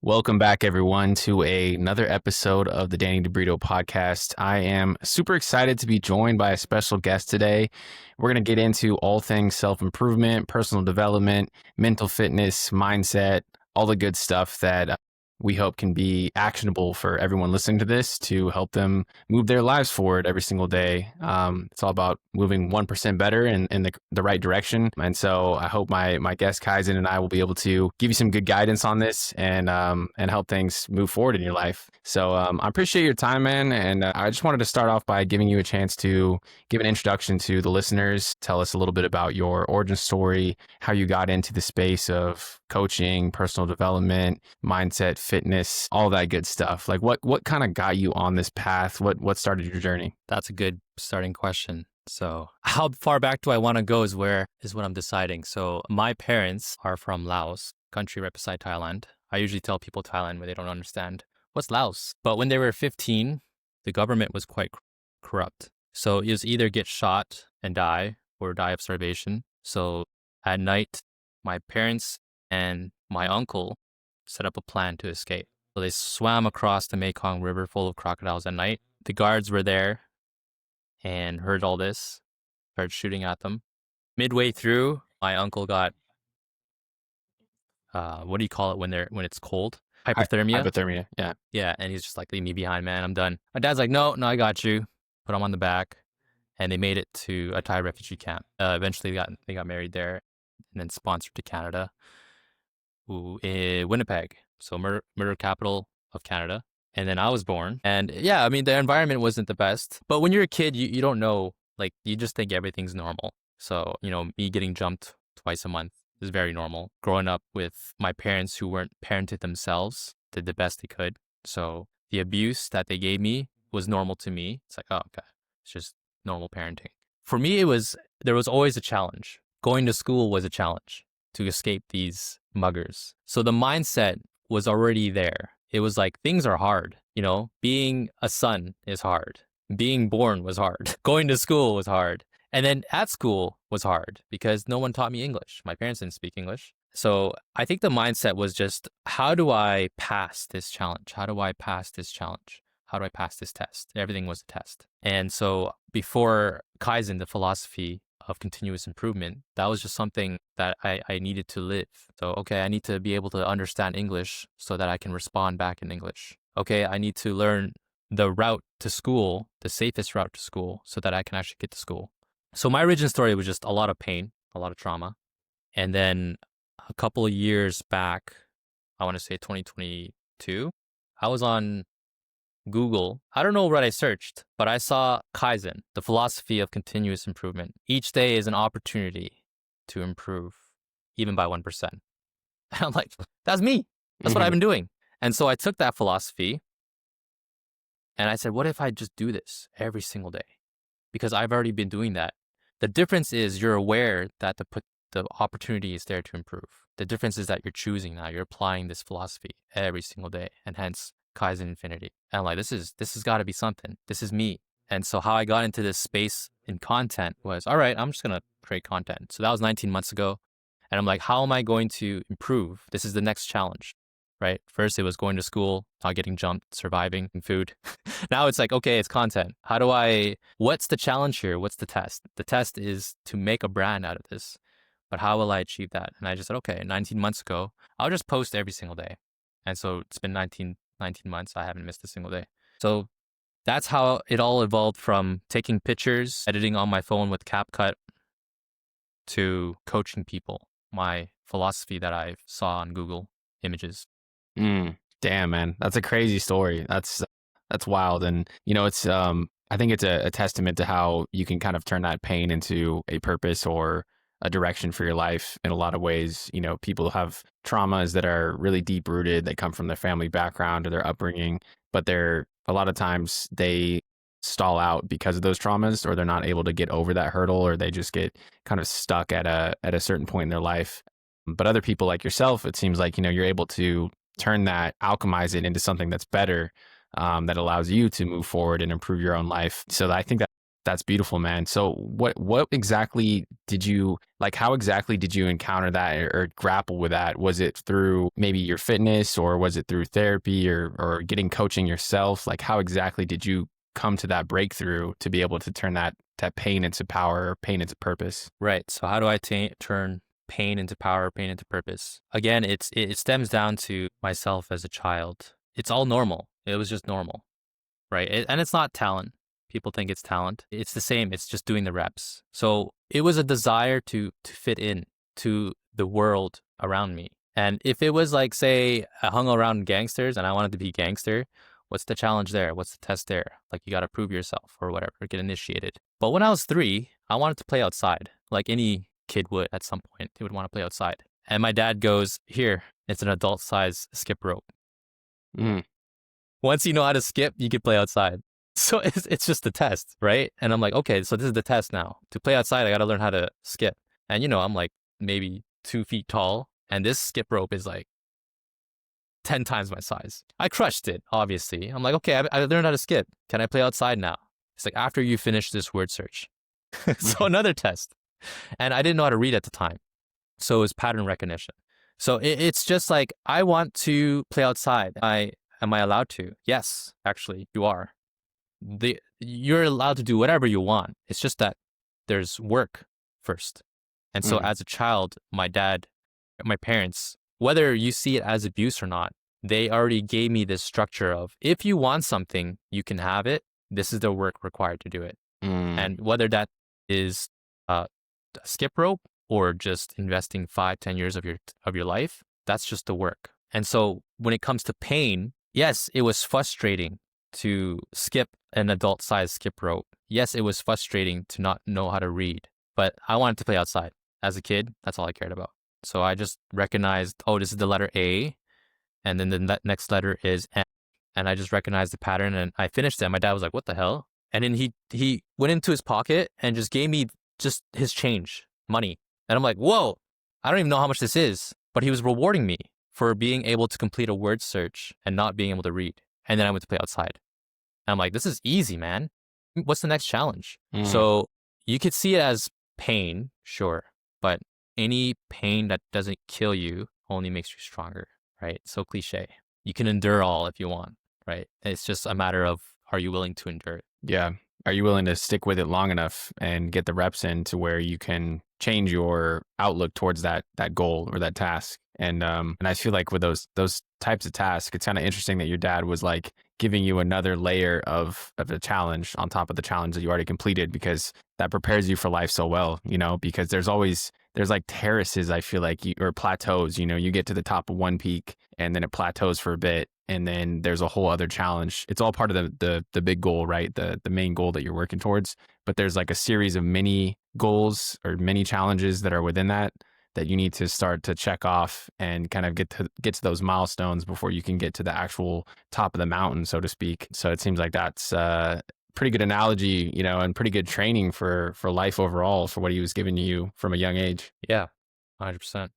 Welcome back, everyone, to another episode of the Danny DeBrito podcast. I am super excited to be joined by a special guest today. We're going to get into all things self-improvement, personal development, mental fitness, mindset, all the good stuff that we hope can be actionable for everyone listening to this to help them move their lives forward every single day. It's all about moving 1% better in the right direction. And so I hope my guest Kaizen and I will be able to give you some good guidance on this and help things move forward in your life. So I appreciate your time, man. And I just wanted to start off by giving you a chance to give an introduction to the listeners. Tell us a little bit about your origin story, how you got into the space of coaching, personal development, mindset, fitness, all that good stuff. Like what kind of got you on this path? What started your journey? That's a good starting question. So how far back do I want to go is what I'm deciding. So my parents are from Laos, country right beside Thailand. I usually tell people Thailand when they don't understand what's Laos. But when they were 15, the government was quite corrupt. So it was either get shot and die or die of starvation. So at night, my parents and my uncle set up a plan to escape. So they swam across the Mekong River full of crocodiles at night. The guards were there and heard all this, started shooting at them. Midway through, my uncle got, what do you call it when it's cold? Hypothermia. Hypothermia, yeah. Yeah, and he's just like, leave me behind, man, I'm done. My dad's like, no, I got you. Put him on the back, and they made it to a Thai refugee camp. Eventually, they got married there, and then sponsored to Canada, in Winnipeg, so murder capital of Canada. And then I was born. And yeah, I mean, the environment wasn't the best. But when you're a kid, you don't know, like, you just think everything's normal. So, me getting jumped twice a month is very normal. Growing up with my parents who weren't parented themselves, did the best they could. So the abuse that they gave me was normal to me. It's like, oh, okay, it's just normal parenting. For me, there was always a challenge. Going to school was a challenge to escape these muggers. So the mindset was already there. It was like, things are hard, being a son is hard. Being born was hard. Going to school was hard. And then at school was hard because no one taught me English. My parents didn't speak English. So I think the mindset was just, how do I pass this challenge? How do I pass this challenge? How do I pass this test? Everything was a test. And so before Kaizen, the philosophy of continuous improvement, that was just something that I needed to live. So, okay, I need to be able to understand English so that I can respond back in English. Okay, I need to learn the route to school, the safest route to school, so that I can actually get to school. So my origin story was just a lot of pain, a lot of trauma. And then a couple of years back, I want to say 2022, I was on Google. I don't know what I searched, but I saw Kaizen, the philosophy of continuous improvement. Each day is an opportunity to improve, even by 1%. And I'm like, that's me. That's what I've been doing. And so I took that philosophy and I said, what if I just do this every single day? Because I've already been doing that. The difference is you're aware that the opportunity is there to improve. The difference is that you're choosing now. You're applying this philosophy every single day, and hence Kaizen Infinity. And I'm like, this has got to be something. This is me. And so how I got into this space in content was, all right, I'm just going to create content. So that was 19 months ago. And I'm like, how am I going to improve? This is the next challenge, right? First, it was going to school, not getting jumped, surviving, and food. Now it's like, okay, it's content. What's the challenge here? What's the test? The test is to make a brand out of this. But how will I achieve that? And I just said, okay, 19 months ago, I'll just post every single day. And so it's been 19 months. I haven't missed a single day. So that's how it all evolved, from taking pictures, editing on my phone with CapCut, to coaching people. My philosophy that I saw on Google Images. Damn, man. That's a crazy story. That's wild. And, it's, I think it's a testament to how you can kind of turn that pain into a purpose or a direction for your life in a lot of ways. People have traumas that are really deep rooted. They come from their family background or their upbringing, but a lot of times they stall out because of those traumas, or they're not able to get over that hurdle, or they just get kind of stuck at a certain point in their life. But other people like yourself, it seems like, you're able to turn that, alchemize it into something that's better, that allows you to move forward and improve your own life. So I think That's beautiful, man. So what exactly did you like, how exactly did you encounter that or grapple with that? Was it through maybe your fitness, or was it through therapy or getting coaching yourself? Like how exactly did you come to that breakthrough to be able to turn that pain into power or pain into purpose? Right. So how do I turn pain into power, pain into purpose? Again, it stems down to myself as a child. It's all normal. It was just normal, right? And it's not talent. People think it's talent. It's the same. It's just doing the reps. So it was a desire to fit in to the world around me. And if it was like, say, I hung around gangsters and I wanted to be gangster, what's the challenge there? What's the test there? Like you got to prove yourself or whatever, get initiated. But when I was 3, I wanted to play outside like any kid would at some point. They would want to play outside. And my dad goes, here, it's an adult size skip rope. Mm, Once you know how to skip, you can play outside. So it's just a test, right? And I'm like, okay, so this is the test now. To play outside, I got to learn how to skip. And I'm like maybe 2 feet tall, and this skip rope is like 10 times my size. I crushed it, obviously. I'm like, okay, I learned how to skip. Can I play outside now? It's like after you finish this word search. So another test. And I didn't know how to read at the time. So it was pattern recognition. So it's just like, I want to play outside. Am I allowed to? Yes, actually, you are. You're allowed to do whatever you want. It's just that there's work first. And so as a child, my parents, whether you see it as abuse or not, they already gave me this structure of, if you want something, you can have it. This is the work required to do it. And whether that is a skip rope or just investing 5-10 years of your life, that's just the work. And so when it comes to pain, yes, it was frustrating to skip an adult sized skip rope. Yes, it was frustrating to not know how to read, but I wanted to play outside. As a kid, that's all I cared about. So I just recognized, oh, this is the letter A, and then the next letter is M. And I just recognized the pattern, and I finished it. And my dad was like, what the hell? And then he went into his pocket and just gave me just his change, money. And I'm like, whoa, I don't even know how much this is. But he was rewarding me for being able to complete a word search and not being able to read. And then I went to play outside. And I'm like, this is easy, man. What's the next challenge? So you could see it as pain, sure. But any pain that doesn't kill you only makes you stronger, right? So cliche. You can endure all if you want, right? It's just a matter of, are you willing to endure it? Yeah. Are you willing to stick with it long enough and get the reps in to where you can change your outlook towards that goal or that task? And I feel like with those types of tasks, it's kind of interesting that your dad was like giving you another layer of a challenge on top of the challenge that you already completed, because that prepares you for life so well, because there's like terraces, I feel like, or plateaus, you get to the top of one peak and then it plateaus for a bit. And then there's a whole other challenge. It's all part of the big goal, right? The main goal that you're working towards. But there's like a series of mini goals or mini challenges that are within that you need to start to check off and kind of get to those milestones before you can get to the actual top of the mountain, so to speak. So it seems like that's pretty good analogy, and pretty good training for life overall, for what he was giving you from a young age. Yeah, 100%.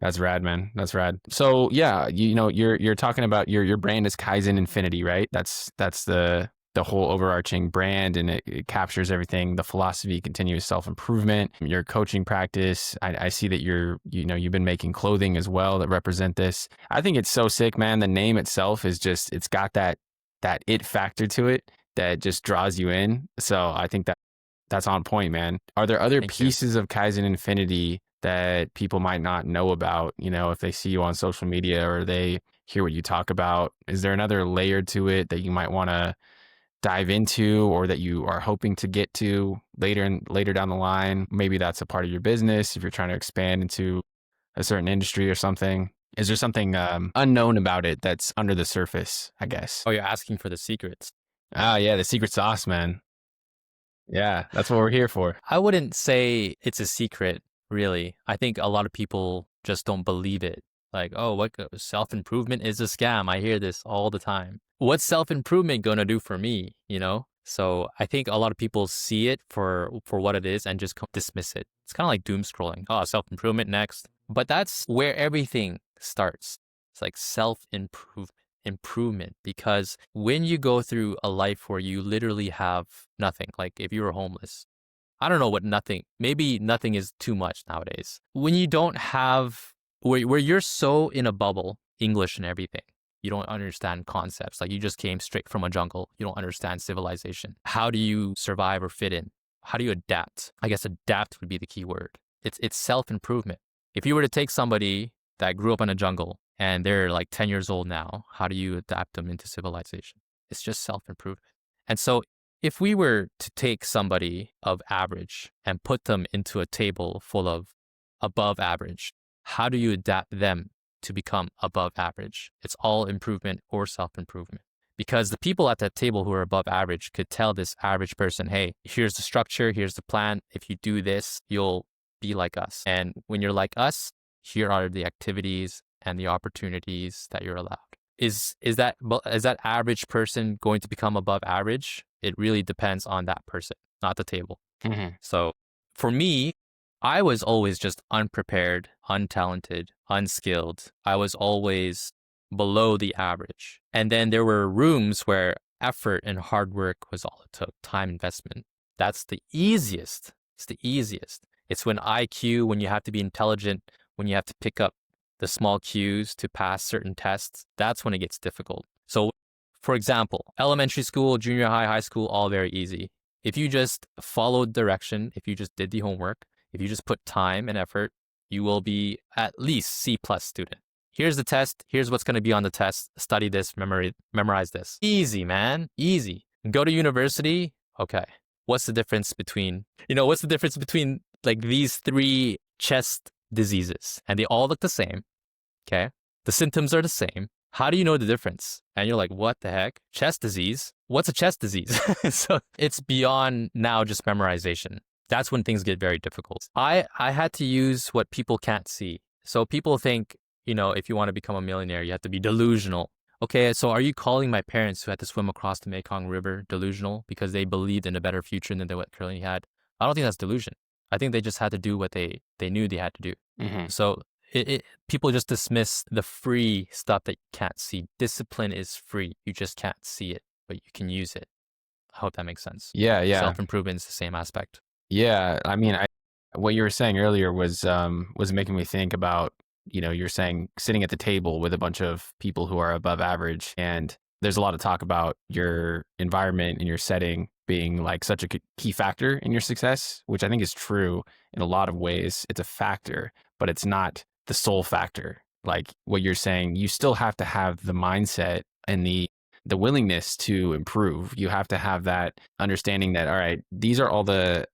That's rad, man. That's rad. So yeah, you're talking about your brand is Kaizen Infinity, right? That's the whole overarching brand, and it captures everything, the philosophy, continuous self-improvement, your coaching practice. I see that you've been making clothing as well that represent this. I think it's so sick, man. The name itself is just, it's got that it factor to it that just draws you in. So I think that's on point, man. Are there other Thank you. pieces of Kaizen Infinity that people might not know about, if they see you on social media or they hear what you talk about? Is there another layer to it that you might want to dive into, or that you are hoping to get to later down the line? Maybe that's a part of your business if you're trying to expand into a certain industry or something. Is there something unknown about it that's under the surface, I guess? Oh, you're asking for the secrets. Ah, yeah, the secret sauce, man. Yeah, that's what we're here for. I wouldn't say it's a secret, really. I think a lot of people just don't believe it. Like, oh, what self-improvement is a scam. I hear this all the time. What's self-improvement going to do for me, So I think a lot of people see it for what it is and just dismiss it. It's kind of like doom scrolling. Oh, self-improvement next. But that's where everything starts. It's like self-improvement. improvement, because when you go through a life where you literally have nothing, like if you were homeless, I don't know what nothing, maybe nothing is too much nowadays. When you don't have, where you're so in a bubble, English and everything, you don't understand concepts. Like you just came straight from a jungle. You don't understand civilization. How do you survive or fit in? How do you adapt? I guess adapt would be the key word. It's self-improvement. If you were to take somebody that grew up in a jungle and they're like 10 years old now, how do you adapt them into civilization? It's just self-improvement. And so if we were to take somebody of average and put them into a table full of above average, how do you adapt them to become above average? It's all improvement or self-improvement. Because the people at that table who are above average could tell this average person, hey, here's the structure, here's the plan. If you do this, you'll be like us. And when you're like us, here are the activities and the opportunities that you're allowed. Is that average person going to become above average? It really depends on that person, not the table. Mm-hmm. So for me, I was always just unprepared, untalented, unskilled. I was always below the average. And then there were rooms where effort and hard work was all it took, time investment. That's the easiest. It's the easiest. It's when IQ, when you have to be intelligent, when you have to pick up the small cues to pass certain tests, that's when it gets difficult. So, for example, elementary school, junior high, high school, all very easy. If you just followed direction, if you just did the homework, if you just put time and effort, you will be at least C+ student. Here's the test. Here's what's going to be on the test. Study this, memorize this. Easy, man. Easy. Go to university. Okay. What's the difference between like these 3 chest diseases? And they all look the same. Okay. The symptoms are the same. How do you know the difference? And you're like, what the heck? Chest disease? What's a chest disease? So it's beyond now just memorization. That's when things get very difficult. I had to use what people can't see. So people think, if you want to become a millionaire, you have to be delusional. Okay, so are you calling my parents who had to swim across the Mekong River delusional because they believed in a better future than what currently had? I don't think that's delusion. I think they just had to do what they knew they had to do. Mm-hmm. So people just dismiss the free stuff that you can't see. Discipline is free. You just can't see it, but you can use it. I hope that makes sense. Yeah. Self-improvement is the same aspect. Yeah. I mean, what you were saying earlier was making me think about, you're saying sitting at the table with a bunch of people who are above average, and there's a lot of talk about your environment and your setting being like such a key factor in your success, which I think is true in a lot of ways. It's a factor, but it's not the sole factor. Like what you're saying, you still have to have the mindset and the willingness to improve. You have to have that understanding that, all right, these are all the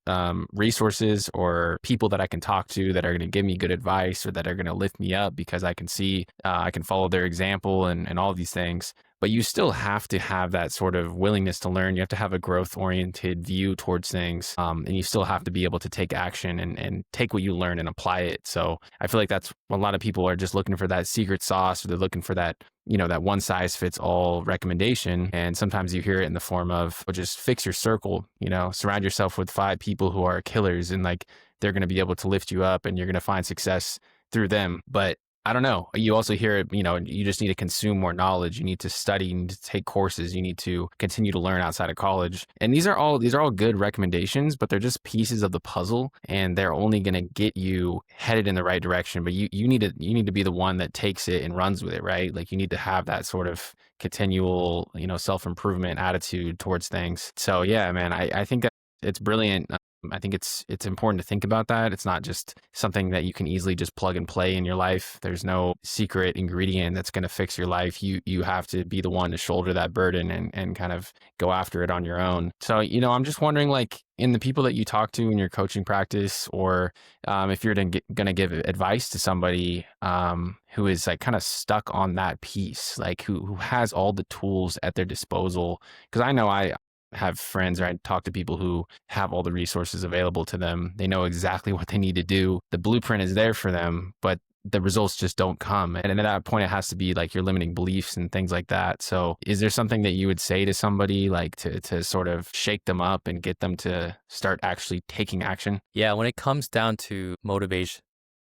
resources or people that I can talk to that are going to give me good advice or that are going to lift me up because I can see, I can follow their example and all these things. But you still have to have that sort of willingness to learn. You have to have a growth-oriented view towards things. And you still have to be able to take action and take what you learn and apply it. So I feel like that's a lot of people are just looking for that secret sauce, or they're looking for that, that one size fits all recommendation. And sometimes you hear it in the form of, well, just fix your circle, surround yourself with 5 people who are killers, and like they're going to be able to lift you up and you're going to find success through them. But I don't know. You also hear it, you just need to consume more knowledge. You need to study, you need to take courses, you need to continue to learn outside of college. And these are all good recommendations, but they're just pieces of the puzzle, and they're only going to get you headed in the right direction. But you need to be the one that takes it and runs with it, right? Like you need to have that sort of continual, self-improvement attitude towards things. So yeah, man, I think that it's brilliant. I think it's important to think about that. It's not just something that you can easily just plug and play in your life. There's no secret ingredient that's going to fix your life. You have to be the one to shoulder that burden and kind of go after it on your own. So, I'm just wondering, like, in the people that you talk to in your coaching practice, or if you're going to give advice to somebody who is like kind of stuck on that piece, like who has all the tools at their disposal. Because I know I have friends, or I talk to people who have all the resources available to them. They know exactly what they need to do. The blueprint is there for them, but the results just don't come. And at that point, it has to be like your limiting beliefs and things like that. So is there something that you would say to somebody, like to sort of shake them up and get them to start actually taking action? Yeah, when it comes down to motivation,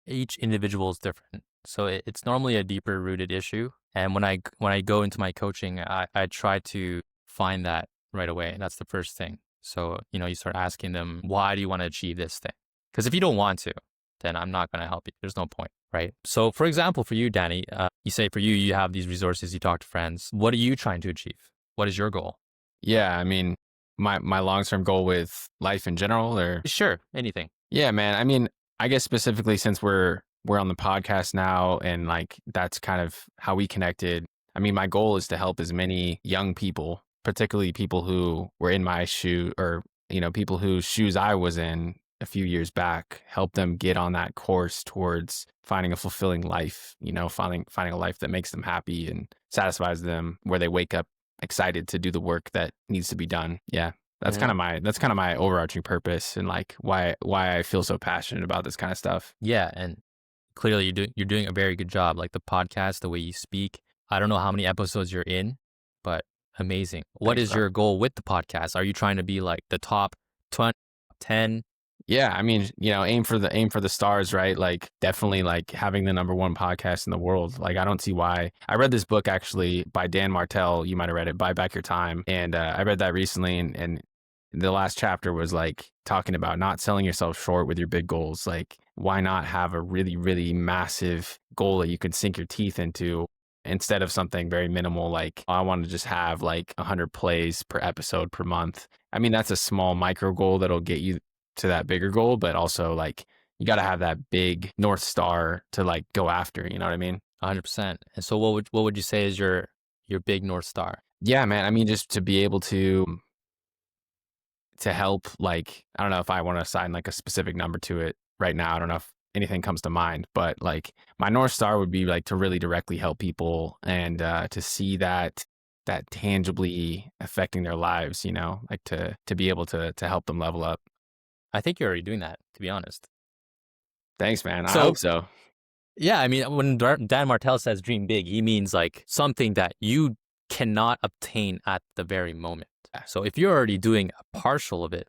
each individual is different. So it's normally a deeper rooted issue. And when I go into my coaching, I try to find that right away. That's the first thing. So, you start asking them, why do you want to achieve this thing? Because if you don't want to, then I'm not going to help you. There's no point, right? So, for example, for you, Danny, you say for you, you have these resources, you talk to friends. What are you trying to achieve? What is your goal? Yeah, I mean, my long-term goal with life in general, or Sure, anything. yeah, man. I mean, I guess specifically since we're on the podcast now and like that's kind of how we connected. I mean, my goal is to help as many young people, particularly people who were in my shoe or, people whose shoes I was in a few years back, help them get on that course towards finding a fulfilling life, finding a life that makes them happy and satisfies them, where they wake up excited to do the work that needs to be done. Yeah. Hmm. That's kind of my overarching purpose and like why I feel so passionate about this kind of stuff. Yeah, and clearly you're doing a very good job. Like the podcast, the way you speak. I don't know how many episodes you're in, but amazing. What Thanks, is bro. your goal with the podcast? Are you trying to be like the top 20, 10? Yeah, I mean, aim for the stars, right? Like definitely like having the number one podcast in the world. Like I don't see why. I read this book actually by Dan Martell. You might have read it, Buy Back Your Time. And I read that recently and the last chapter was like talking about not selling yourself short with your big goals. Like why not have a really, really massive goal that you could sink your teeth into instead of something very minimal like I want to just have like 100 plays per episode per month. I mean, that's a small micro goal that'll get you to that bigger goal, but also like you got to have that big North Star to like go after. You know what I mean? 100%. And so what would you say is your big North Star? Yeah, man. I mean, just to be able to help, like, I don't know if I want to assign like a specific number to it right now. I don't know if anything comes to mind, but like my North Star would be like to really directly help people and to see that tangibly affecting their lives, like to be able to help them level up. I think you're already doing that, to be honest. Thanks, man. I hope So so. yeah, I mean, when Dan Martell says dream big, he means like something that you cannot obtain at the very moment. Yeah, So if you're already doing a partial of it,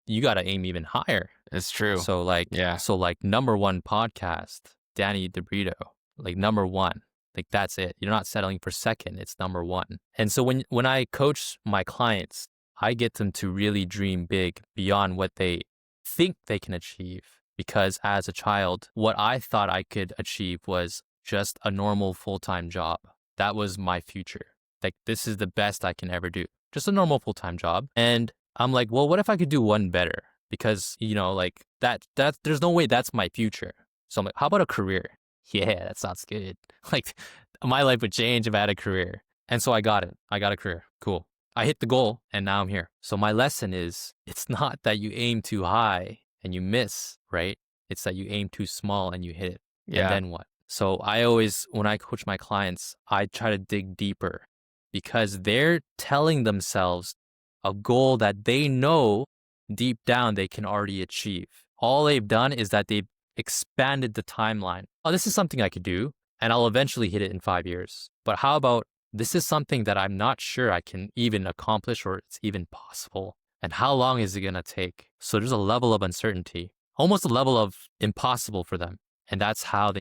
you got to aim even higher. it's true. So like, Yeah. so like number one podcast, Danny DeBrito, like number one, like that's it. You're not settling for second. It's number one. And so when I coach my clients, I get them to really dream big beyond what they think they can achieve. Because as a child, what I thought I could achieve was just a normal full-time job. That was my future. Like this is the best I can ever do. Just a normal full-time job. And I'm like, well, what if I could do one better? Because, like that there's no way that's my future. So I'm like, how about a career? Yeah, that sounds good. Like my life would change if I had a career. And so I got it. I got a career. Cool. I hit the goal and now I'm here. So my lesson is it's not that you aim too high and you miss, right? It's that you aim too small and you hit it. And Yeah. then what? So I always, when I coach my clients, I try to dig deeper because they're telling themselves a goal that they know deep down they can already achieve. All they've done is that they've expanded the timeline. Oh, this is something I could do, and I'll eventually hit it in 5 years. But how about this is something that I'm not sure I can even accomplish or it's even possible? And how long is it going to take? So there's a level of uncertainty, almost a level of impossible for them. And that's how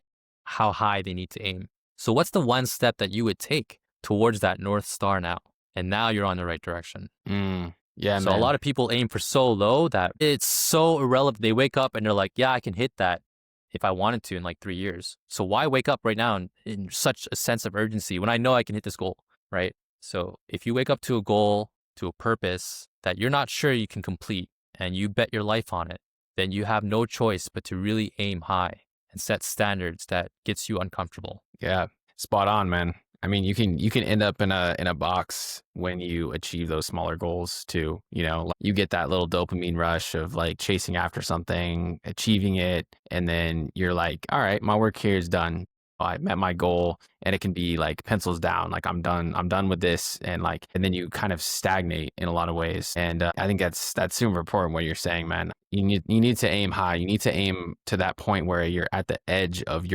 high they need to aim. So what's the one step that you would take towards that North Star now? And now you're on the right direction. Yeah, So a man. lot of people aim for so low that it's so irrelevant. They wake up and they're like, yeah, I can hit that if I wanted to in like 3 years. So why wake up right now in such a sense of urgency when I know I can hit this goal, right? So if you wake up to a goal, to a purpose that you're not sure you can complete and you bet your life on it, then you have no choice but to really aim high and set standards that gets you uncomfortable. Yeah. Spot on, man. I mean, you can end up in a box when you achieve those smaller goals too. Like, you get that little dopamine rush of like chasing after something, achieving it, and then you're like, all right, my work here is done. I met my goal, and it can be like pencils down, like I'm done. I'm done with this, and then you kind of stagnate in a lot of ways. And I think that's super important what you're saying, man. You need to aim high. You need to aim to that point where you're at the edge of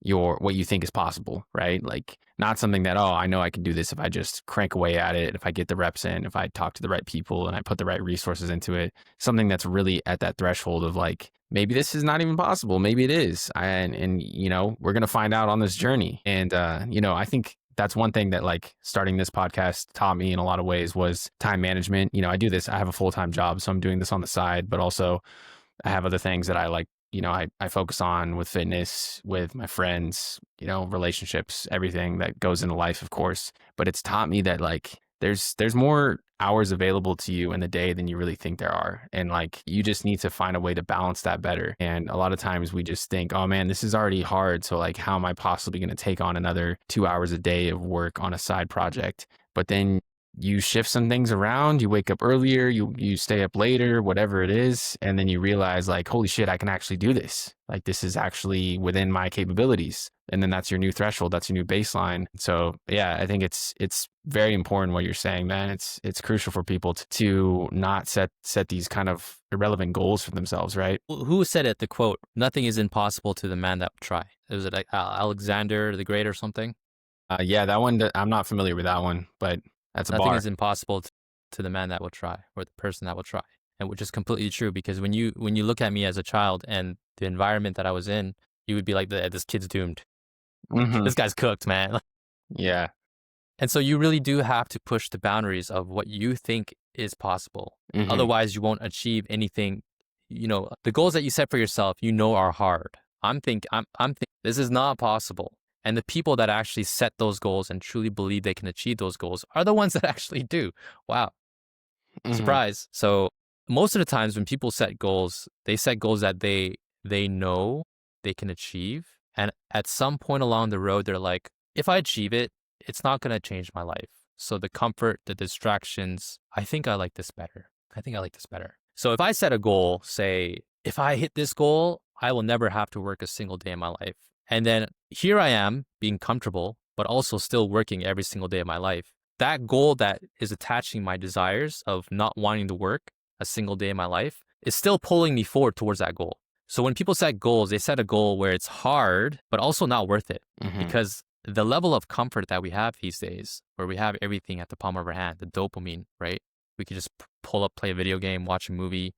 what you think is possible, right? Like not something that, oh, I know I can do this if I just crank away at it, if I get the reps in, if I talk to the right people and I put the right resources into it. Something that's really at that threshold of like, maybe this is not even possible. Maybe it is. And you know, we're going to find out on this journey. And, you know, I think that's one thing that like starting this podcast taught me in a lot of ways was time management. You know, I do this, I have a full-time job, so I'm doing this on the side, but also I have other things that I like, you know, I focus on with fitness, with my friends, you know, relationships, everything that goes into life, of course. But it's taught me that like there's more hours available to you in the day than you really think there are. And like you just need to find a way to balance that better. And a lot of times we just think, oh man, this is already hard. So like how am I possibly going to take on another 2 hours a day of work on a side project? But then you shift some things around, you wake up earlier, you stay up later, whatever it is, and then you realize like, holy shit, I can actually do this. Like this is actually within my capabilities. And then that's your new threshold, that's your new baseline. So yeah, I think it's very important what you're saying, man. It's crucial for people to not set these kind of irrelevant goals for themselves, right? Who said it? The quote, "Nothing is impossible to the man that will try." Was it like Alexander the Great or something? Yeah, that one, I'm not familiar with that one, but that's a Nothing bar. is impossible to the man that will try, or the person that will try, and which is completely true. Because when you look at me as a child and the environment that I was in, you would be like, "This kid's doomed. Hmm. This guy's cooked, man." Yeah. And so you really do have to push the boundaries of what you think is possible. Hmm. Otherwise, you won't achieve anything. You know, the goals that you set for yourself, you know, are hard. I'm thinking this is not possible. And the people that actually set those goals and truly believe they can achieve those goals are the ones that actually do. Wow. Hmm. Surprise. So most of the times when people set goals, they set goals that they know they can achieve. And at some point along the road, they're like, if I achieve it, it's not going to change my life. So the comfort, the distractions, I think I like this better. I think I like this better. So if I set a goal, say, if I hit this goal, I will never have to work a single day in my life. And then here I am being comfortable, but also still working every single day of my life. That goal that is attaching my desires of not wanting to work a single day in my life is still pulling me forward towards that goal. So when people set goals, they set a goal where it's hard, but also not worth it, Hmm. because the level of comfort that we have these days, where we have everything at the palm of our hand, the dopamine, right? We can just pull up, play a video game, watch a movie,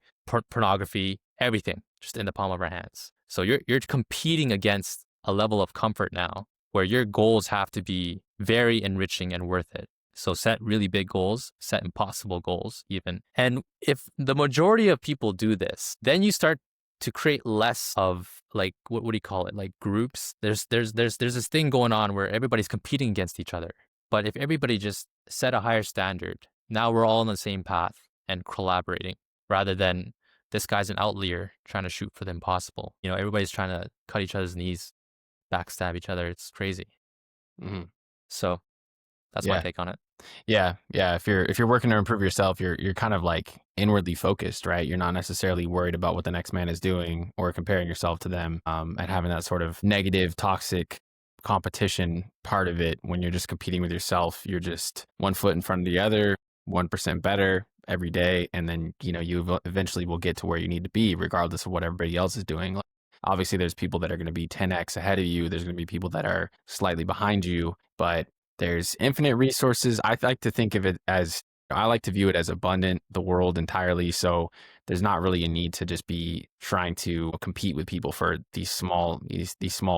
pornography, everything just in the palm of our hands. So you're competing against a level of comfort now where your goals have to be very enriching and worth it. So set really big goals, set impossible goals even. And if the majority of people do this, then you start to create less of like, what do you call it? Like groups. There's this thing going on where everybody's competing against each other. But if everybody just set a higher standard, now we're all on the same path and collaborating, rather than this guy's an outlier trying to shoot for the impossible. You know, everybody's trying to cut each other's knees, backstab each other. It's crazy. Hmm. So that's my Yeah. take on it. Yeah, yeah. If you're working to improve yourself, you're kind of like inwardly focused, right? You're not necessarily worried about what the next man is doing or comparing yourself to them, and having that sort of negative, toxic competition part of it. When you're just competing with yourself, you're just one foot in front of the other, 1% better every day, and then you know eventually will get to where you need to be, regardless of what everybody else is doing. Like, obviously, there's people that are going to be 10x ahead of you. There's going to be people that are slightly behind you, but there's infinite resources. I like to think of it as, I like to view it as abundant, the world entirely. So there's not really a need to just be trying to compete with people for these small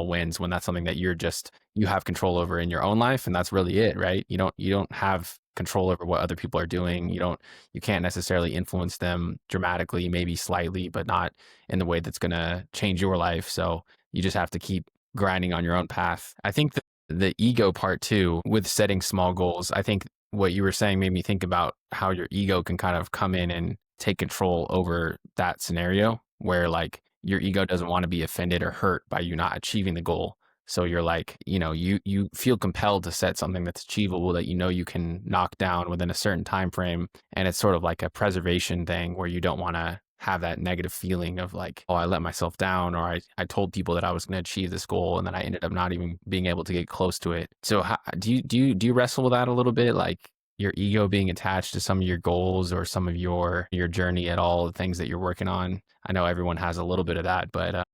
wins, when that's something that you have control over in your own life, and that's really it, right? You don't have control over what other people are doing. You can't necessarily influence them dramatically, maybe slightly, but not in the way that's going to change your life. So you just have to keep grinding on your own path. I think the ego part too, with setting small goals, I think what you were saying made me think about how your ego can kind of come in and take control over that scenario, where like your ego doesn't want to be offended or hurt by you not achieving the goal. So you're like, you feel compelled to set something that's achievable, that you can knock down within a certain time frame. And it's sort of like a preservation thing, where you don't want to have that negative feeling of like, oh, I let myself down, or I told people that I was going to achieve this goal, and then I ended up not even being able to get close to it. So do you wrestle with that a little bit, like your ego being attached to some of your goals or some of your journey at all, the things that you're working on? I know everyone has a little bit of that, but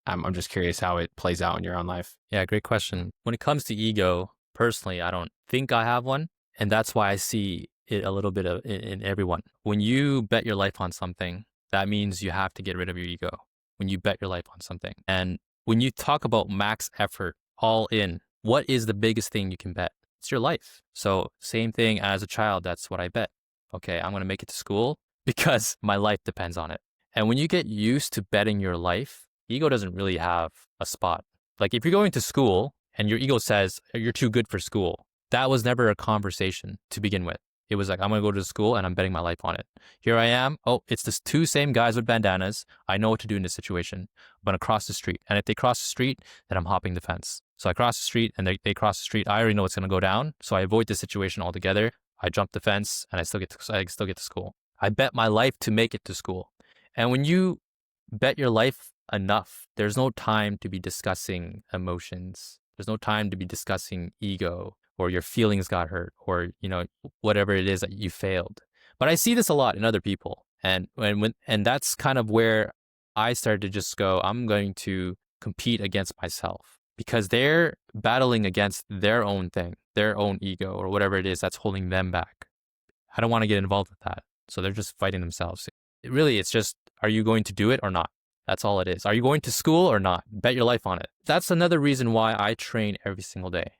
I'm just curious how it plays out in your own life. Yeah, great question. When it comes to ego, personally, I don't think I have one. And that's why I see it a little bit in everyone. When you bet your life on something, that means you have to get rid of your ego when you bet your life on something. And when you talk about max effort, all in, what is the biggest thing you can bet? It's your life. So same thing as a child, that's what I bet. Okay, I'm going to make it to school because my life depends on it. And when you get used to betting your life, ego doesn't really have a spot. Like if you're going to school and your ego says you're too good for school, that was never a conversation to begin with. It was like, I'm going to go to school and I'm betting my life on it. Here I am. Oh, it's the two same guys with bandanas. I know what to do in this situation. I'm going to cross the street. And if they cross the street, then I'm hopping the fence. So I cross the street and they cross the street. I already know what's going to go down. So I avoid the situation altogether. I jump the fence and I still get to school. I bet my life to make it to school. And when you bet your life enough, there's no time to be discussing emotions. There's no time to be discussing ego or your feelings got hurt or, whatever it is that you failed. But I see this a lot in other people. And that's kind of where I started to just go, I'm going to compete against myself because they're battling against their own thing, their own ego or whatever it is that's holding them back. I don't want to get involved with that. So they're just fighting themselves. It's just, are you going to do it or not? That's all it is. Are you going to school or not? Bet your life on it. That's another reason why I train every single day.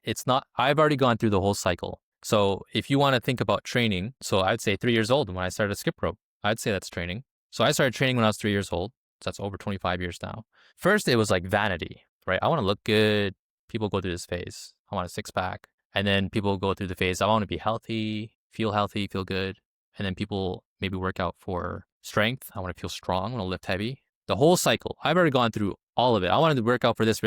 I've already gone through the whole cycle. So if you want to think about training, so I'd say 3 years old when I started skip rope, I'd say that's training. So I started training when I was 3 years old. So that's over 25 years now. First, it was like vanity, right? I want to look good. People go through this phase. I want a six pack. And then people go through the phase. I want to be healthy, feel good. And then people maybe work out for strength. I want to feel strong. I want to lift heavy. The whole cycle. I've already gone through all of it. I wanted to work out for this,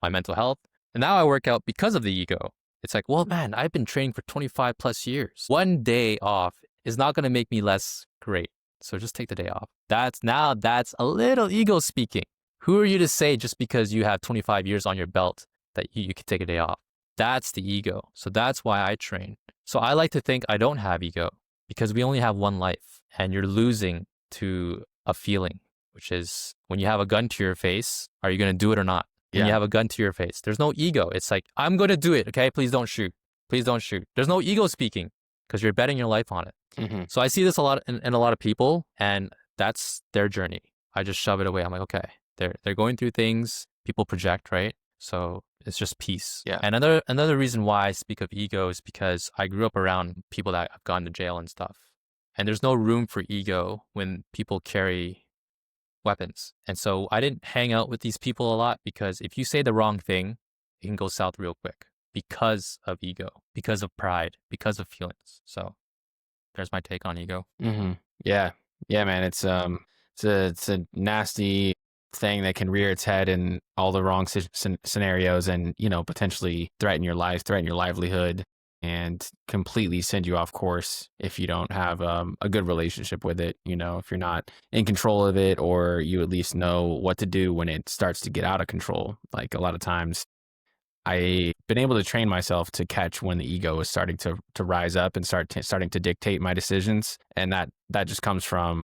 my mental health. And now I work out because of the ego. It's like, well, man, I've been training for 25 plus years. One day off is not going to make me less great. So just take the day off. That's a little ego speaking. Who are you to say just because you have 25 years on your belt that you can take a day off? That's the ego. So that's why I train. So I like to think I don't have ego because we only have one life and you're losing to a feeling, which is when you have a gun to your face, are you going to do it or not? When you have a gun to your face, there's no ego. It's like, I'm going to do it. Okay. Please don't shoot. Please don't shoot. There's no ego speaking because you're betting your life on it. Mm-hmm. So I see this a lot in a lot of people and that's their journey. I just shove it away. I'm like, okay, they're going through things. People project, right? So it's just peace. Yeah. And another reason why I speak of ego is because I grew up around people that have gone to jail and stuff. And there's no room for ego when people carry weapons. And so I didn't hang out with these people a lot because if you say the wrong thing, it can go south real quick because of ego, because of pride, because of feelings. So there's my take on ego. Mm-hmm. Yeah. Yeah, man. It's a nasty thing that can rear its head in all the wrong scenarios and, potentially threaten your life, threaten your livelihood, and completely send you off course if you don't have a good relationship with it. If you're not in control of it, or you at least know what to do when it starts to get out of control. Like a lot of times I've been able to train myself to catch when the ego is starting to rise up and starting to dictate my decisions. And that just comes from,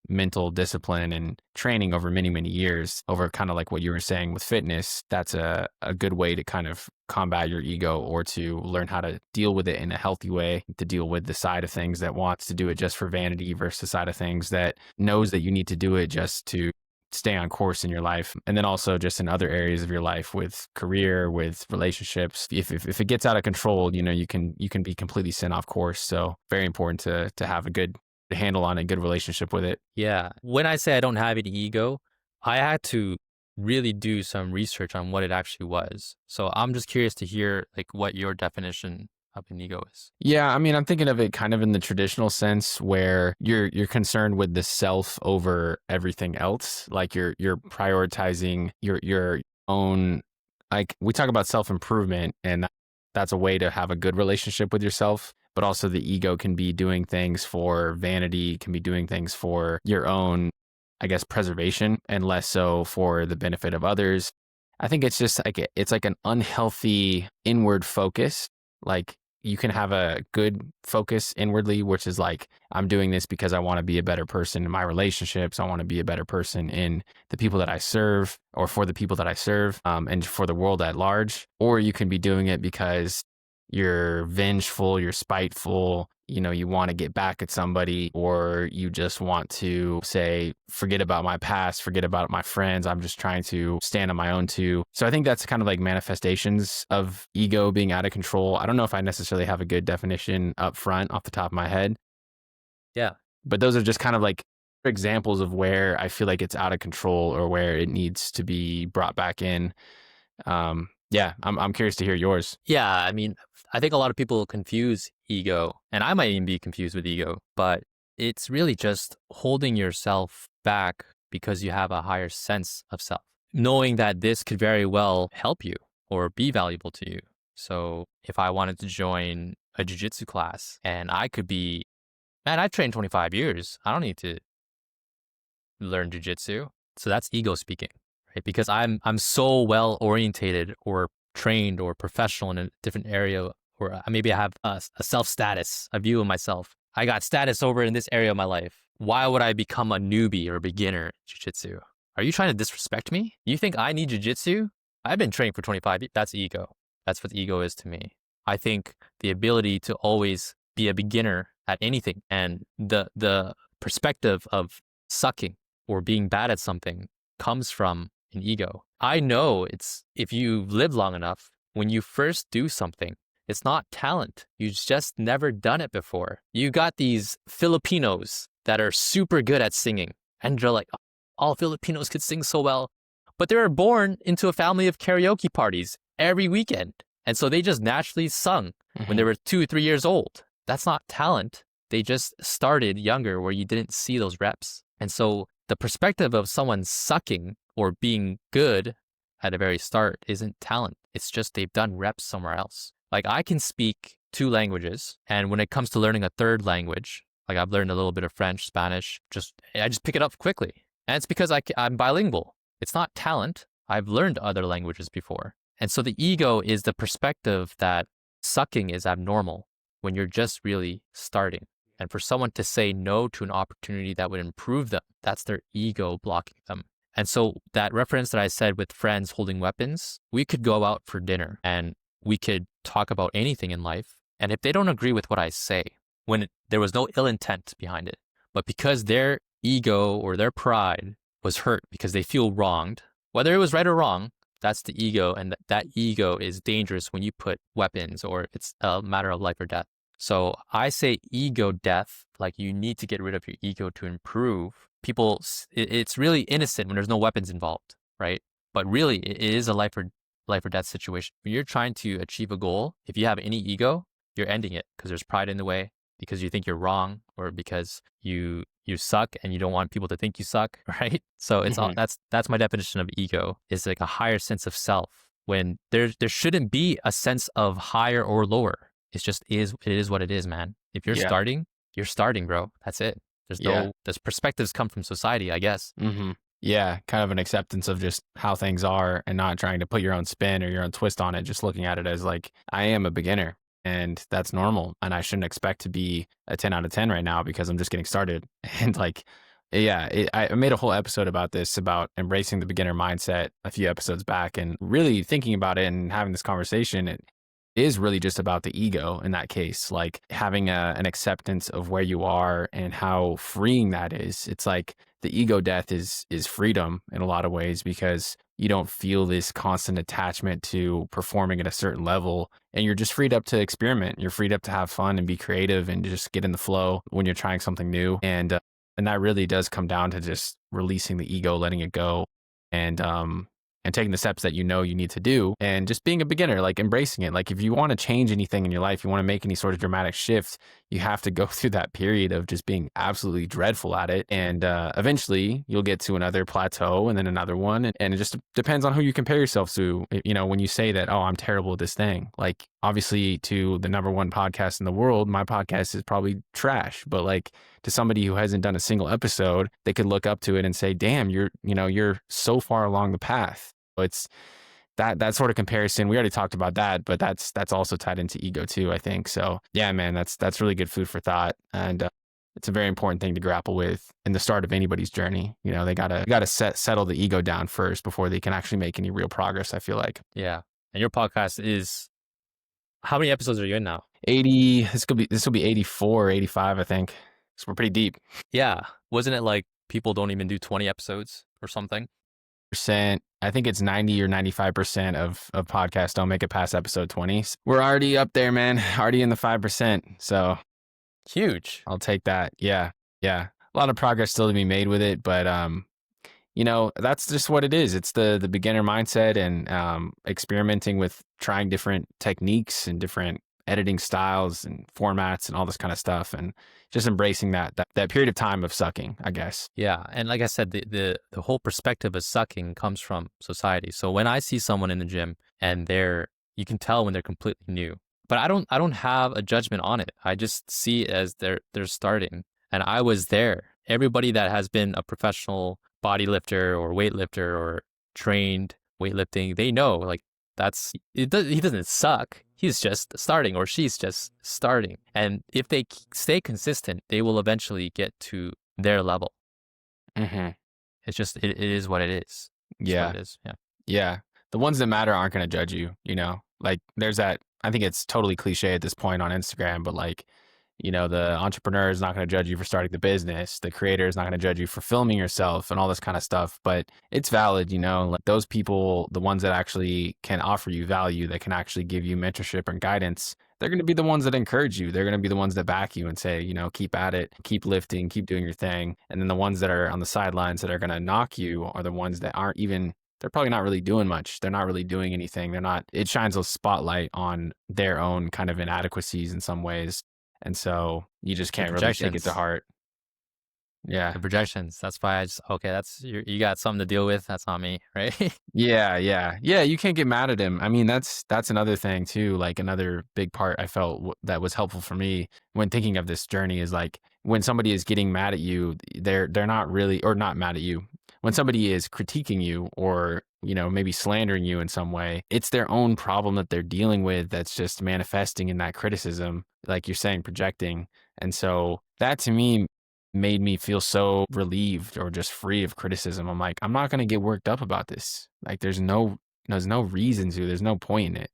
mental discipline and training over many, many years, over kind of like what you were saying with fitness. That's a good way to kind of combat your ego, or to learn how to deal with it in a healthy way, to deal with the side of things that wants to do it just for vanity versus the side of things that knows that you need to do it just to stay on course in your life. And then also just in other areas of your life, with career, with relationships. If it gets out of control, you can be completely sent off course. So very important to have a good handle on a good relationship with it. Yeah. When I say I don't have any ego, I had to really do some research on what it actually was. So I'm just curious to hear like what your definition of an ego is. Yeah, I mean, I'm thinking of it kind of in the traditional sense where you're concerned with the self over everything else. Like you're prioritizing your own, like we talk about self-improvement, and that's a way to have a good relationship with yourself. But also the ego can be doing things for vanity, can be doing things for your own, I guess, preservation, and less so for the benefit of others. I think it's just like it's like an unhealthy inward focus. Like you can have a good focus inwardly, which is like, I'm doing this because I want to be a better person in my relationships. I want to be a better person in the people that I serve, or for the people that I serve, and for the world at large. Or you can be doing it because you're vengeful, you're spiteful, you want to get back at somebody, or you just want to say, forget about my past, forget about my friends. I'm just trying to stand on my own too. So I think that's kind of like manifestations of ego being out of control. I don't know if I necessarily have a good definition up front off the top of my head, Yeah. but those are just kind of like examples of where I feel like it's out of control or where it needs to be brought back in. Yeah, I'm curious to hear yours. Yeah, I mean, I think a lot of people confuse ego, and I might even be confused with ego, but it's really just holding yourself back because you have a higher sense of self, knowing that this could very well help you or be valuable to you. So if I wanted to join a jujitsu class and I could be, man, I've trained 25 years. I don't need to learn jujitsu. So that's ego speaking, right? Because I'm so well orientated or trained or professional in a different area, or maybe I have a self status, a view of myself. I got status over in this area of my life. Why would I become a newbie or a beginner in jujitsu? Are you trying to disrespect me? You think I need jujitsu? I've been training for 25 years. That's ego. That's what ego is to me. I think the ability to always be a beginner at anything, and the perspective of sucking or being bad at something comes from an ego. I know it's, if you live long enough, when you first do something, it's not talent. You've just never done it before. You got these Filipinos that are super good at singing, and you're like, all Filipinos could sing so well. But they were born into a family of karaoke parties every weekend. And so they just naturally sung when they were 2 or 3 years old. That's not talent. They just started younger where you didn't see those reps. And so the perspective of someone sucking or being good at the very start isn't talent. It's just they've done reps somewhere else. Like, I can speak 2 languages, and when it comes to learning a third language, like I've learned a little bit of French, Spanish, I just pick it up quickly. And it's because I'm bilingual. It's not talent. I've learned other languages before. And so the ego is the perspective that sucking is abnormal when you're just really starting. And for someone to say no to an opportunity that would improve them, that's their ego blocking them. And so that reference that I said with friends holding weapons, we could go out for dinner and we could talk about anything in life. And if they don't agree with what I say, there was no ill intent behind it, but because their ego or their pride was hurt because they feel wronged, whether it was right or wrong, that's the ego. And that ego is dangerous when you put weapons or it's a matter of life or death. So I say ego death, like you need to get rid of your ego to improve. People, it's really innocent when there's no weapons involved, right? But really, it is a life or death situation. When you're trying to achieve a goal, if you have any ego, you're ending it because there's pride in the way, because you think you're wrong, or because you suck and you don't want people to think you suck, right? So it's all that's my definition of ego, is like a higher sense of self, when there shouldn't be a sense of higher or lower. It's just it is what it is, man. If you're starting, you're starting, bro. That's it. There's perspectives come from society, I guess. Yeah, kind of an acceptance of just how things are and not trying to put your own spin or your own twist on it, just looking at it as like, I am a beginner and that's normal. And I shouldn't expect to be a 10 out of 10 right now because I'm just getting started. And like, I made a whole episode about this, about embracing the beginner mindset a few episodes back, and really thinking about it and having this conversation. It is really just about the ego in that case, like having an acceptance of where you are and how freeing that is. It's like the ego death is freedom in a lot of ways, because you don't feel this constant attachment to performing at a certain level, and you're just freed up to experiment. You're freed up to have fun and be creative and just get in the flow when you're trying something new. And that really does come down to just releasing the ego, letting it go, and taking the steps that you need to do, and just being a beginner, like embracing it. Like if you want to change anything in your life, you want to make any sort of dramatic shift, you have to go through that period of just being absolutely dreadful at it. And eventually you'll get to another plateau and then another one. And it just depends on who you compare yourself to. When you say that, oh, I'm terrible at this thing, like obviously to the #1 podcast in the world, my podcast is probably trash. But like to somebody who hasn't done a single episode, they could look up to it and say, damn, you're so far along the path. that sort of comparison, we already talked about that, but that's also tied into ego too, I think. So yeah, man, that's really good food for thought, and it's a very important thing to grapple with in the start of anybody's journey. You know, they gotta settle the ego down first before they can actually make any real progress, I feel like. Yeah. And your podcast is, how many episodes are you in now? 80, this will be 84, 85, I think. So we're pretty deep. Yeah. Wasn't it like people don't even do 20 episodes or something? Percent, I think it's 90 or 95% of podcasts don't make it past episode 20. We're already up there, man. Already in the 5%. So Huge. I'll take that. Yeah. Yeah. A lot of progress still to be made with it, but you know, that's just what it is. It's the beginner mindset, and experimenting with trying different techniques and different editing styles and formats and all this kind of stuff, and just embracing that period of time of sucking, I guess. Yeah. And like I said, the whole perspective of sucking comes from society. So when I see someone in the gym and you can tell when they're completely new, but I don't have a judgment on it. I just see it as they're starting. And I was there. Everybody that has been a professional body lifter or weightlifter or trained weightlifting, they know like he doesn't suck. He's just starting, or she's just starting. And if they stay consistent, they will eventually get to their level. Mm-hmm. It's just, it is what it is. It's Yeah. what it is. Yeah. Yeah. The ones that matter aren't going to judge you, you know? Like there's that, I think it's totally cliche at this point on Instagram, but like, you know, the entrepreneur is not going to judge you for starting the business. The creator is not going to judge you for filming yourself and all this kind of stuff. But it's valid, you know, like those people, the ones that actually can offer you value, that can actually give you mentorship and guidance, they're going to be the ones that encourage you. They're going to be the ones that back you and say, you know, keep at it, keep lifting, keep doing your thing. And then the ones that are on the sidelines that are going to knock you are the ones that aren't even, they're probably not really doing much. They're not really doing anything. It shines a spotlight on their own kind of inadequacies in some ways. And so you just The can't really take it to projections. heart. Yeah. The projections. That's why okay, you got something to deal with. That's not me, right? Yeah. Yeah. Yeah. You can't get mad at him. I mean, that's another thing too. Like another big part I felt that was helpful for me when thinking of this journey is like when somebody is getting mad at you, they're not really, or not mad at you. When somebody is critiquing you or, you know, maybe slandering you in some way, it's their own problem that they're dealing with that's just manifesting in that criticism, like you're saying, projecting. And so that to me made me feel so relieved or just free of criticism. I'm like, I'm not going to get worked up about this. Like there's no reason to, there's no point in it,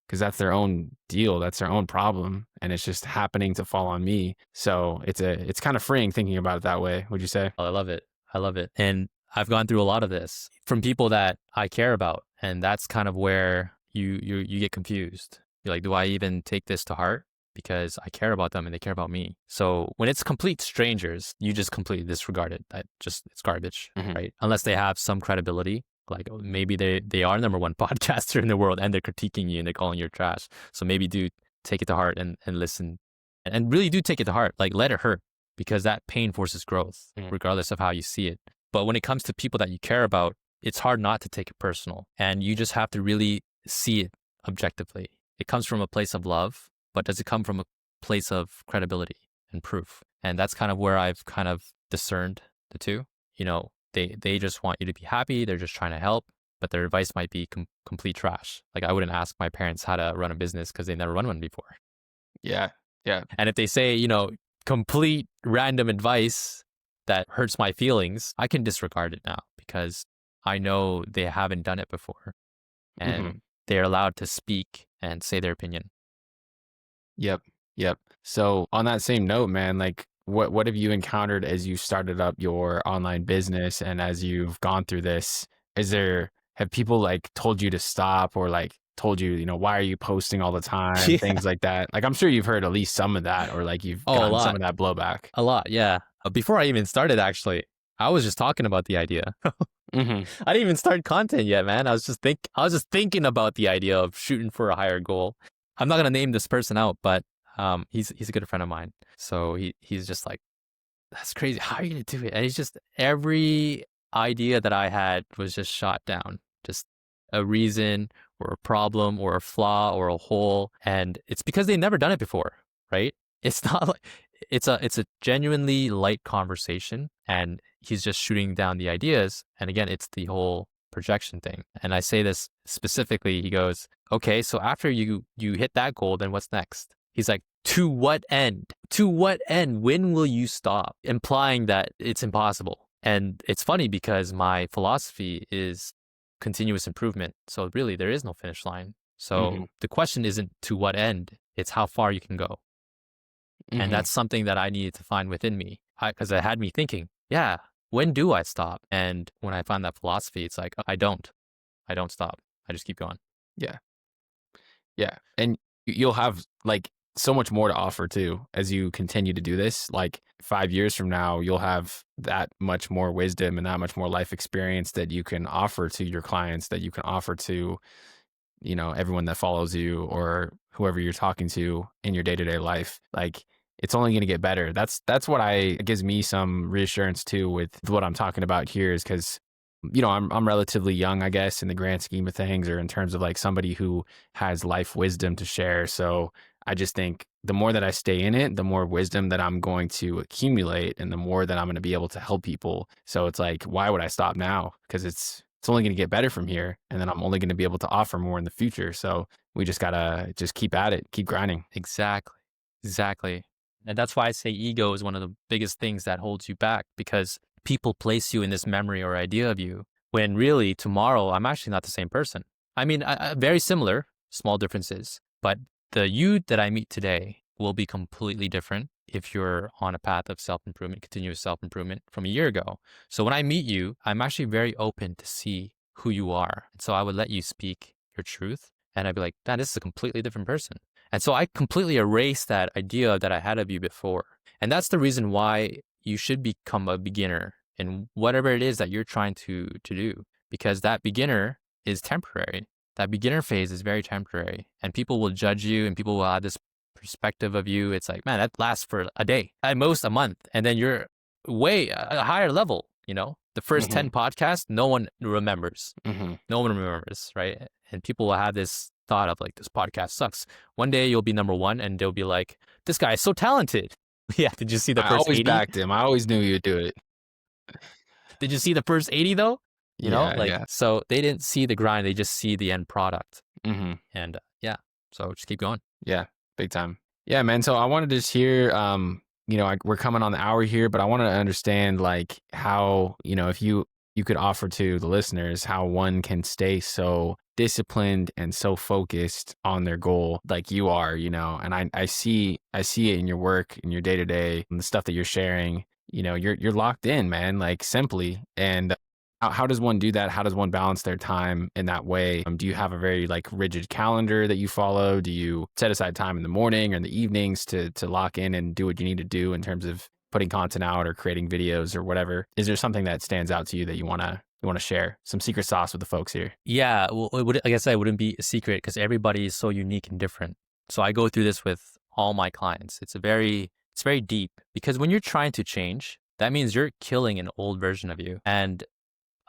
because that's their own deal. That's their own problem. And it's just happening to fall on me. So it's kind of freeing thinking about it that way. Would you say? I love it. I love it. And I've gone through a lot of this from people that I care about. And that's kind of where you get confused. You're like, do I even take this to heart? Because I care about them and they care about me. So when it's complete strangers, you just completely disregard it. It's garbage, Mhm. right? Unless they have some credibility. Like maybe they are number one podcaster in the world and they're critiquing you and they're calling you trash. So maybe do take it to heart and listen. And really do take it to heart. Like let it hurt, because that pain forces growth, Mhm. regardless of how you see it. But when it comes to people that you care about, it's hard not to take it personal. And you just have to really see it objectively. It comes from a place of love, but does it come from a place of credibility and proof? And that's kind of where I've kind of discerned the two. You know, they just want you to be happy. They're just trying to help, but their advice might be complete trash. Like I wouldn't ask my parents how to run a business because they've never run one before. Yeah. Yeah. And if they say, you know, complete random advice that hurts my feelings, I can disregard it now because I know they haven't done it before and Mhm. they're allowed to speak and say their opinion. Yep. Yep. So on that same note, man, like what have you encountered as you started up your online business and as you've gone through this? Have people like told you to stop or like told you, you know, why are you posting all the time? Yeah. Things like that. Like I'm sure you've heard at least some of that or like you've Oh, a gotten some lot. of that blowback. A lot. Yeah. Before I even started, actually, I was just talking about the idea. Hmm. I didn't even start content yet, man. I was just thinking about the idea of shooting for a higher goal. I'm not gonna name this person out, but he's a good friend of mine. So he's just like, that's crazy. How are you gonna do it? And he's just, every idea that I had was just shot down. Just a reason or a problem or a flaw or a hole, and it's because they've never done it before, right? It's not like it's a genuinely light conversation, and he's just shooting down the ideas. And again, it's the whole projection thing. And I say this specifically, he goes, okay, so after you hit that goal, then what's next? He's like, to what end? To what end? When will you stop? Implying that it's impossible. And it's funny because my philosophy is continuous improvement. So really, there is no finish line. So the question isn't to what end, it's how far you can go. And that's something that I needed to find within me, because it had me thinking, yeah, when do I stop? And when I find that philosophy, it's like, I don't stop. I just keep going. Yeah. Yeah. And you'll have like so much more to offer too as you continue to do this. Like 5 years from now, you'll have that much more wisdom and that much more life experience that you can offer to your clients, that you can offer to, you know, everyone that follows you or whoever you're talking to in your day-to-day life. Like it's only going to get better. That's what gives me some reassurance too with what I'm talking about here, is because, you know, I'm relatively young, I guess, in the grand scheme of things, or in terms of like somebody who has life wisdom to share. So I just think the more that I stay in it, the more wisdom that I'm going to accumulate and the more that I'm going to be able to help people. So it's like, why would I stop now? Because it's only going to get better from here. And then I'm only going to be able to offer more in the future. So we just got to just keep at it, keep grinding. Exactly. And that's why I say ego is one of the biggest things that holds you back, because people place you in this memory or idea of you when really tomorrow I'm actually not the same person. I mean, very similar, small differences, but the you that I meet today will be completely different if you're on a path of self-improvement, continuous self-improvement from a year ago. So when I meet you, I'm actually very open to see who you are. And so I would let you speak your truth, and I'd be like, "Nah, this is a completely different person." And so I completely erased that idea that I had of you before. And that's the reason why you should become a beginner in whatever it is that you're trying to do, because that beginner is temporary. That beginner phase is very temporary, and people will judge you and people will have this perspective of you. It's like, man, that lasts for a day, at most a month. And then you're way a higher level, you know, the first 10 podcasts, no one remembers. No one remembers, right? And people will have this thought of like, this podcast sucks. One day you'll be number one and they'll be like, this guy is so talented. Yeah. Did you see the I first always 80? backed him. I always knew you'd do it. Did you see the first 80 though? You know, Yeah. like, Yeah. so they didn't see the grind. They just see the end product. And yeah, so just keep going. Yeah. Big time. Yeah, man. So I wanted to just hear, you know, we're coming on the hour here, but I wanted to understand like how, you know, if you could offer to the listeners how one can stay so disciplined and so focused on their goal like you are, you know, and I see it in your work, in your day to day, the stuff that you're sharing, you know, you're locked in, man, like simply. And how does one do that? How does one balance their time in that way? Do you have a very like rigid calendar that you follow? Do you set aside time in the morning or in the evenings to lock in and do what you need to do in terms of putting content out or creating videos or whatever? Is there something that stands out to you that you want to share? Some secret sauce with the folks here. Yeah, well, like I said, it wouldn't be a secret because everybody is so unique and different. So I go through this with all my clients. It's very deep, because when you're trying to change, that means you're killing an old version of you. And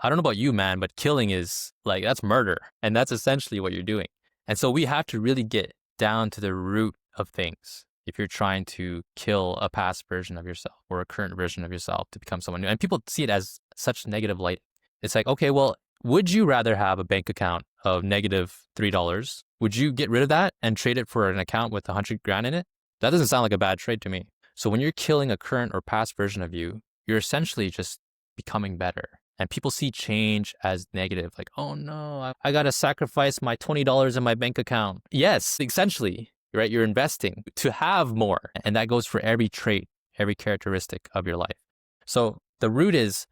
I don't know about you, man, but killing is like, that's murder. And that's essentially what you're doing. And so we have to really get down to the root of things if you're trying to kill a past version of yourself or a current version of yourself to become someone new. And people see it as such negative light. It's like, okay, well, would you rather have a bank account of negative $3? Would you get rid of that and trade it for an account with 100 grand in it? That doesn't sound like a bad trade to me. So when you're killing a current or past version of you, you're essentially just becoming better. And people see change as negative, like, oh no, I got to sacrifice my $20 in my bank account. Yes, essentially, right? You're investing to have more. And that goes for every trait, every characteristic of your life. So the root is,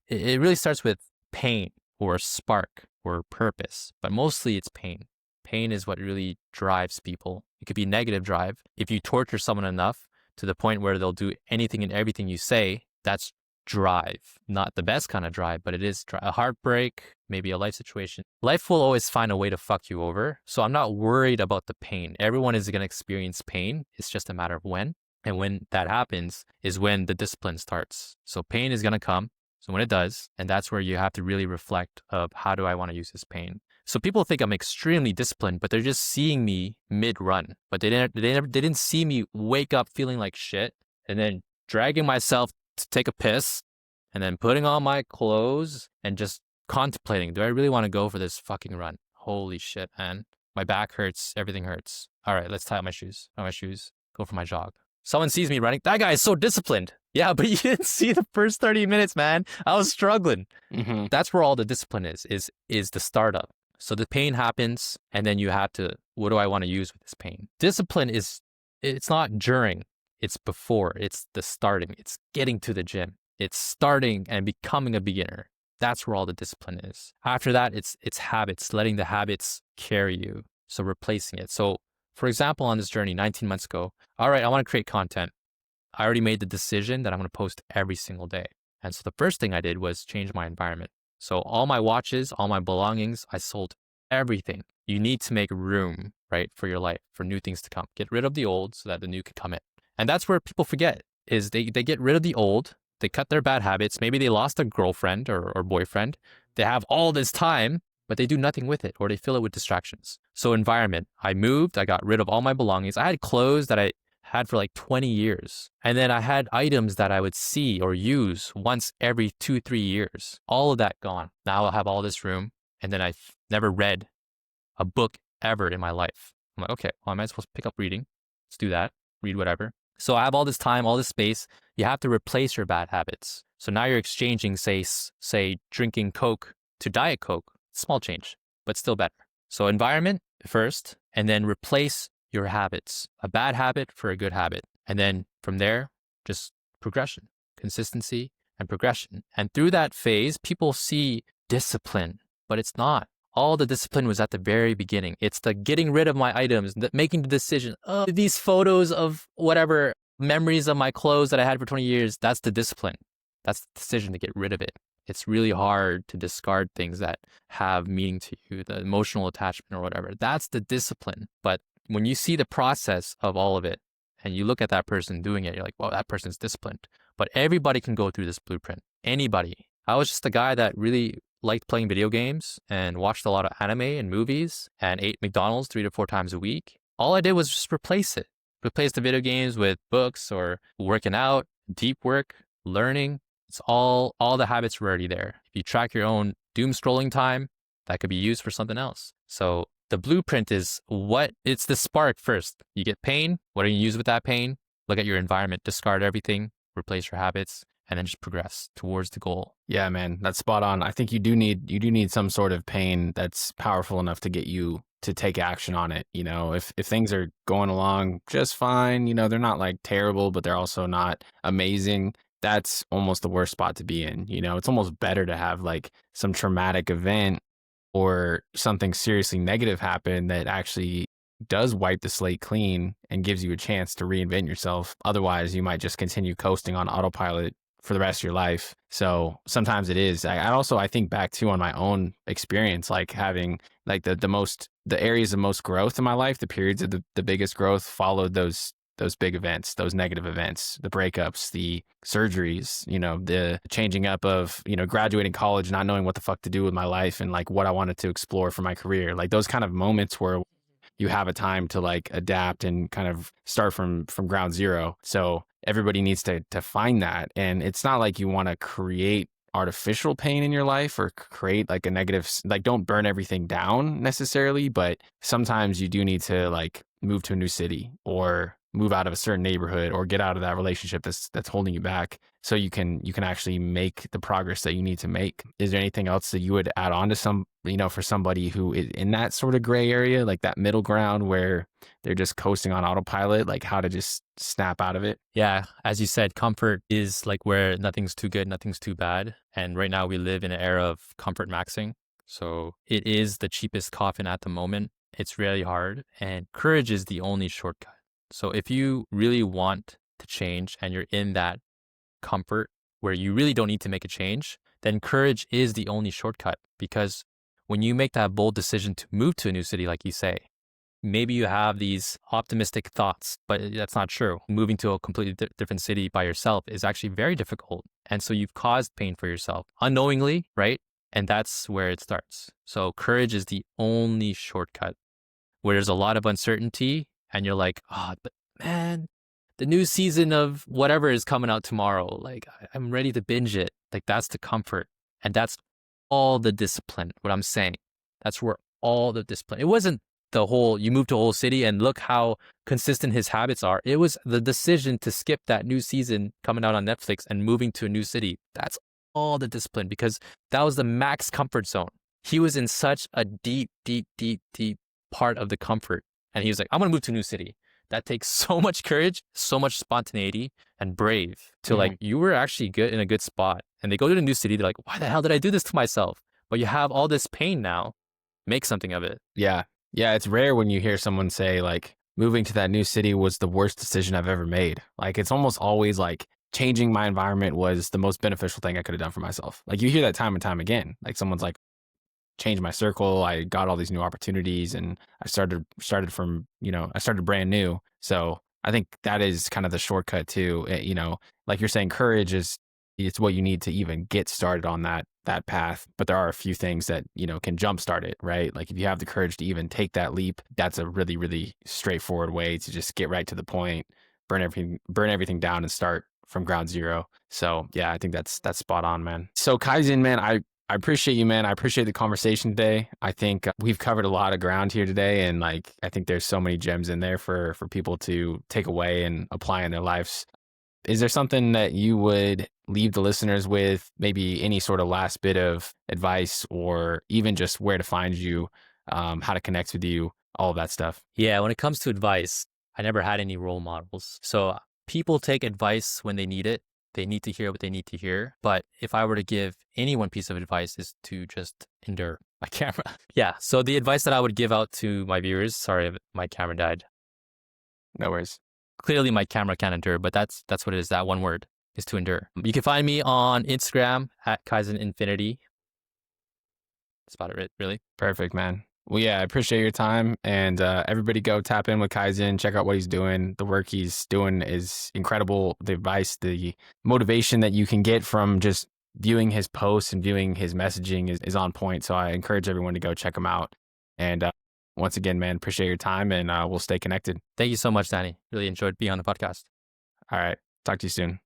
it really starts with pain or spark or purpose, but mostly it's pain. Pain is what really drives people. It could be negative drive. If you torture someone enough to the point where they'll do anything and everything you say, that's drive. Not the best kind of drive, but it is a heartbreak, maybe a life situation. Life will always find a way to fuck you over. So I'm not worried about the pain. Everyone is going to experience pain. It's just a matter of when. And when that happens is when the discipline starts. So pain is going to come. So when it does, and that's where you have to really reflect of how do I want to use this pain. So people think I'm extremely disciplined, but they're just seeing me mid-run. But they didn't see me wake up feeling like shit and then dragging myself to take a piss and then putting on my clothes and just contemplating, do I really want to go for this fucking run? Holy shit, man. My back hurts. Everything hurts. All right, let's tie up my shoes. Go for my jog. Someone sees me running. That guy is so disciplined. Yeah, but you didn't see the first 30 minutes, man. I was struggling. Mm-hmm. That's where all the discipline is the startup. So the pain happens, and then you have to, what do I want to use with this pain? Discipline it's not during, it's before, it's the starting, it's getting to the gym, it's starting and becoming a beginner. That's where all the discipline is. After that, it's habits, letting the habits carry you. So replacing it. So for example, on this journey 19 months ago, all right, I want to create content. I already made the decision that I'm going to post every single day. And so the first thing I did was change my environment. So all my watches, all my belongings, I sold everything. You need to make room, right, for your life, for new things to come. Get rid of the old so that the new can come in. And that's where people forget is they get rid of the old. They cut their bad habits. Maybe they lost a girlfriend or boyfriend. They have all this time, but they do nothing with it or they fill it with distractions. So environment, I moved, I got rid of all my belongings. I had clothes that I had for like 20 years. And then I had items that I would see or use once every 2-3 years. All of that gone. Now I'll have all this room. And then I've never read a book ever in my life. I'm like, okay, well, I might as well pick up reading. Let's do that. Read whatever. So I have all this time, all this space. You have to replace your bad habits. So now you're exchanging, say drinking Coke to Diet Coke. Small change, but still better. So environment first, and then replace your habits. A bad habit for a good habit. And then from there, just progression, consistency, and progression. And through that phase, people see discipline, but it's not. All the discipline was at the very beginning. It's the getting rid of my items, making the decision. Oh, these photos of whatever memories of my clothes that I had for 20 years, that's the discipline. That's the decision to get rid of it. It's really hard to discard things that have meaning to you, the emotional attachment or whatever. That's the discipline. But when you see the process of all of it and you look at that person doing it, you're like, well, that person's disciplined. But everybody can go through this blueprint. Anybody. I was just a guy that really liked playing video games and watched a lot of anime and movies and ate McDonald's 3 to 4 times a week. All I did was just replace it. Replace the video games with books or working out, deep work, learning. It's all the habits were already there. If you track your own doom scrolling time, that could be used for something else. So the blueprint is it's the spark first. You get pain. What do you use with that pain? Look at your environment, discard everything, replace your habits, and then just progress towards the goal. Yeah, man, that's spot on. I think you do need some sort of pain that's powerful enough to get you to take action on it. You know, if things are going along just fine, you know, they're not like terrible, but they're also not amazing. That's almost the worst spot to be in. You know, it's almost better to have like some traumatic event or something seriously negative happen that actually does wipe the slate clean and gives you a chance to reinvent yourself. Otherwise, you might just continue coasting on autopilot for the rest of your life. So sometimes it is. I think back too on my own experience, like having like the areas of most growth in my life, the periods of the biggest growth followed those big events, those negative events, the breakups, the surgeries, you know, the changing up of, you know, graduating college, not knowing what the fuck to do with my life and like what I wanted to explore for my career. Like those kind of moments where you have a time to like adapt and kind of start from ground zero. So everybody needs to find that. And it's not like you want to create artificial pain in your life or create like a negative, like don't burn everything down necessarily, but sometimes you do need to like move to a new city or move out of a certain neighborhood or get out of that relationship that's holding you back so you can actually make the progress that you need to make. Is there anything else that you would add on to some, you know, for somebody who is in that sort of gray area, like that middle ground where they're just coasting on autopilot, like how to just snap out of it? Yeah, as you said, comfort is like where nothing's too good, nothing's too bad. And right now we live in an era of comfort maxing. So it is the cheapest coffin at the moment. It's really hard. And courage is the only shortcut. So if you really want to change and you're in that comfort where you really don't need to make a change, then courage is the only shortcut. Because when you make that bold decision to move to a new city, like you say, maybe you have these optimistic thoughts, but that's not true. Moving to a completely different city by yourself is actually very difficult. And so you've caused pain for yourself unknowingly, right? And that's where it starts. So courage is the only shortcut where there's a lot of uncertainty and you're like, oh, but man, the new season of whatever is coming out tomorrow. Like I'm ready to binge it. Like that's the comfort. And that's all the discipline. What I'm saying, that's where all the discipline. It wasn't the whole you moved to a whole city and look how consistent his habits are. It was the decision to skip that new season coming out on Netflix and moving to a new city. That's all the discipline because that was the max comfort zone. He was in such a deep, deep, deep, deep part of the comfort. And he was like, I'm going to move to a new city. That takes so much courage, so much spontaneity and brave to like, you were actually good in a good spot. And they go to a new city. They're like, why the hell did I do this to myself? But you have all this pain now. Make something of it. Yeah. Yeah. It's rare when you hear someone say, like, moving to that new city was the worst decision I've ever made. Like, it's almost always like changing my environment was the most beneficial thing I could have done for myself. Like, you hear that time and time again. Like, someone's like, changed my circle. I got all these new opportunities and I started from, I started brand new. So I think that is kind of the shortcut too. Like you're saying, courage is it's what you need to even get started on that path. But there are a few things that, can jumpstart it, right? Like if you have the courage to even take that leap, that's a really, really straightforward way to just get right to the point, burn everything down and start from ground zero. So yeah, I think that's spot on, man. So Kaizen, man, I appreciate you, man. I appreciate the conversation today. I think we've covered a lot of ground here today. And like, I think there's so many gems in there for people to take away and apply in their lives. Is there something that you would leave the listeners with, maybe any sort of last bit of advice or even just where to find you, how to connect with you, all of that stuff? Yeah, when it comes to advice, I never had any role models. So people take advice when they need it. They need to hear what they need to hear. But if I were to give any one piece of advice is to just endure. My camera. Yeah. So the advice that I would give out to my viewers, sorry, my camera died. No worries. Clearly my camera can't endure, but that's what it is. That one word is to endure. You can find me on Instagram at Kaizen Infinity. That's about it, really. Perfect, man. Well, yeah, I appreciate your time, and everybody go tap in with Kaizen, check out what he's doing. The work he's doing is incredible. The advice, the motivation that you can get from just viewing his posts and viewing his messaging is on point. So I encourage everyone to go check him out. And once again, man, appreciate your time, and we'll stay connected. Thank you so much, Danny. Really enjoyed being on the podcast. All right. Talk to you soon.